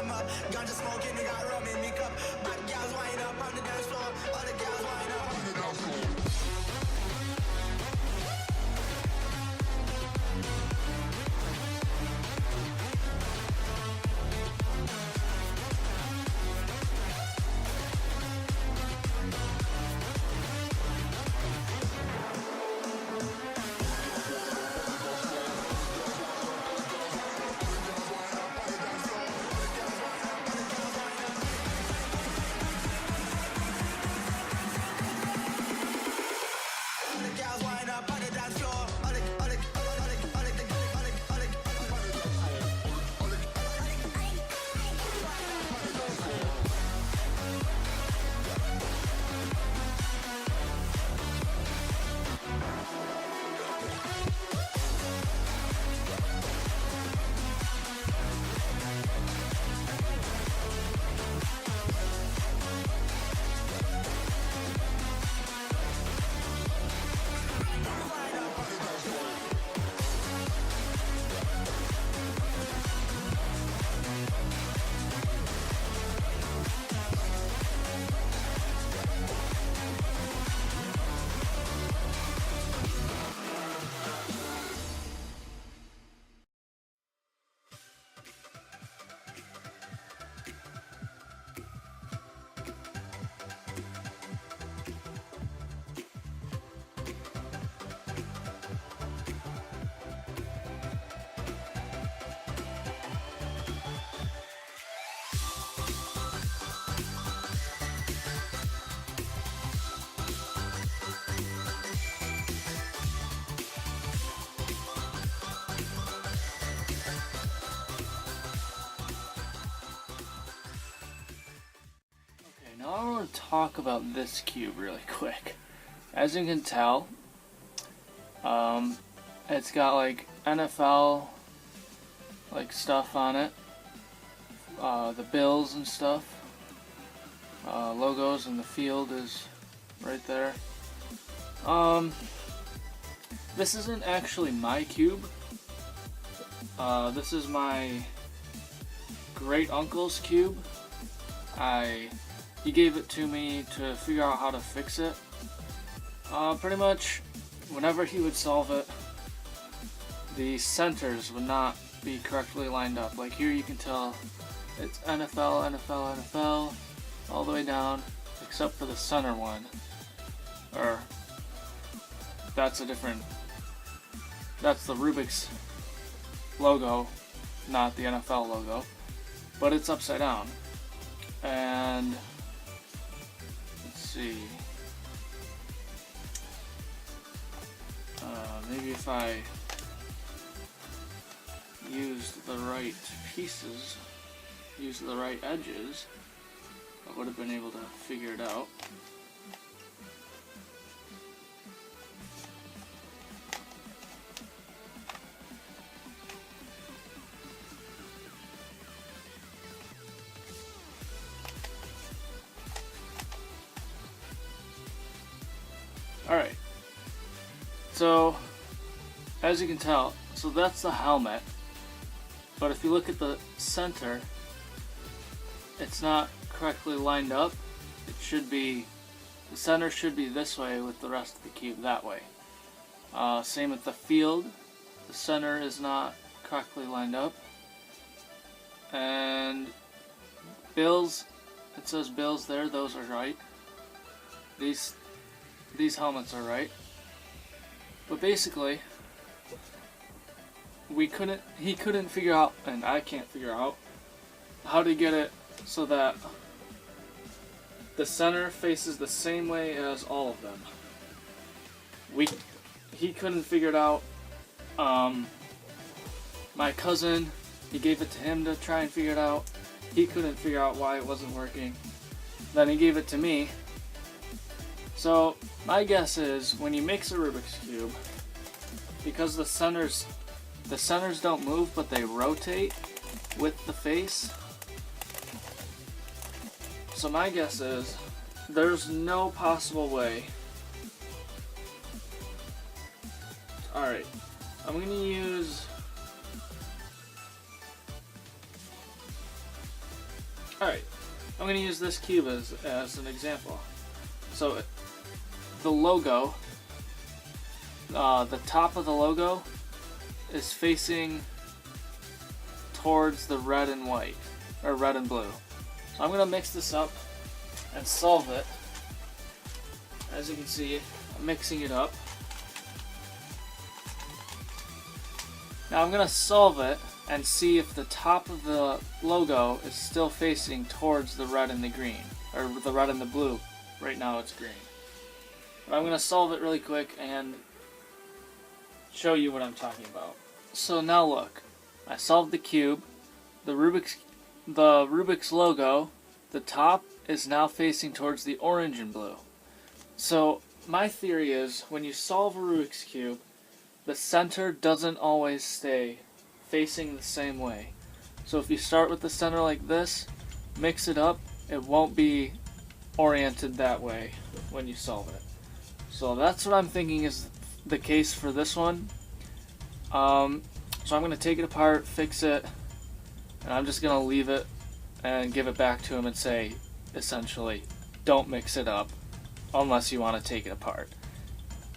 I'm up. Ganja smoking, they got rum in me cup. Bad gals wind up on the dance floor. All the gals wind up on the dance floor. Now I want to talk about this cube really quick. As you can tell, it's got like NFL like stuff on it, the Bills and stuff, logos, and the field is right there. This isn't actually my cube. This is my great uncle's cube. He gave it to me to figure out how to fix it. Pretty much, whenever he would solve it, the centers would not be correctly lined up. Like here you can tell it's NFL, NFL, NFL, all the way down, except for the center one. Or, that's the Rubik's logo, not the NFL logo. But it's upside down. And see. Maybe if I used the right pieces, used the right edges, I would have been able to figure it out. Alright, so as you can tell, so that's the helmet, but if you look at the center, it's not correctly lined up. It should be, the center should be this way with the rest of the cube that way. Same with the field, the center is not correctly lined up. And Bills, it says Bills there, those are right. These helmets are right, but basically he couldn't figure out, and I can't figure out, how to get it so that the center faces the same way as all of them. He couldn't figure it out. My cousin, he gave it to him to try and figure it out. He couldn't figure out why it wasn't working. Then he gave it to me. So my guess is when you mix a Rubik's Cube, because the centers don't move but they rotate with the face. So my guess is there's no possible way. Alright, I'm gonna use Alright, I'm going to use this cube as an example. So the logo, the top of the logo is facing towards the red and white, or red and blue. So I'm going to mix this up and solve it. As you can see, I'm mixing it up. Now I'm going to solve it and see if the top of the logo is still facing towards the red and the green, or the red and the blue. Right now it's green. But I'm going to solve it really quick and show you what I'm talking about. So now look, I solved the cube, the Rubik's logo, the top is now facing towards the orange and blue. So my theory is when you solve a Rubik's cube, the center doesn't always stay facing the same way. So if you start with the center like this, mix it up, it won't be oriented that way when you solve it. So that's what I'm thinking is the case for this one. So I'm going to take it apart, fix it, and I'm just going to leave it and give it back to him and say, essentially, don't mix it up unless you want to take it apart.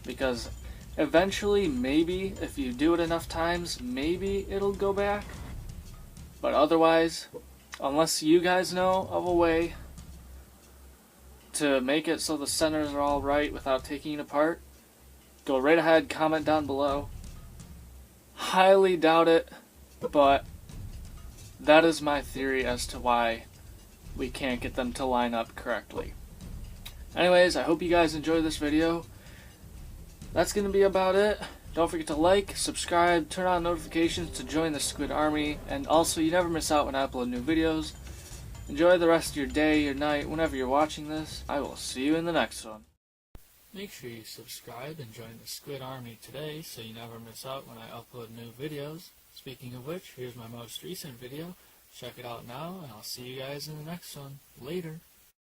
Because eventually, maybe, if you do it enough times, maybe it'll go back. But otherwise, unless you guys know of a way to make it so the centers are all right without taking it apart, go right ahead, comment down below. Highly doubt it, but that is my theory as to why we can't get them to line up correctly. Anyways, I hope you guys enjoyed this video. That's going to be about it. Don't forget to like, subscribe, turn on notifications to join the Squid Army, and also you never miss out when I upload new videos. Enjoy the rest of your day, your night, whenever you're watching this. I will see you in the next one. Make sure you subscribe and join the Squid Army today so you never miss out when I upload new videos. Speaking of which, here's my most recent video. Check it out now, and I'll see you guys in the next one. Later.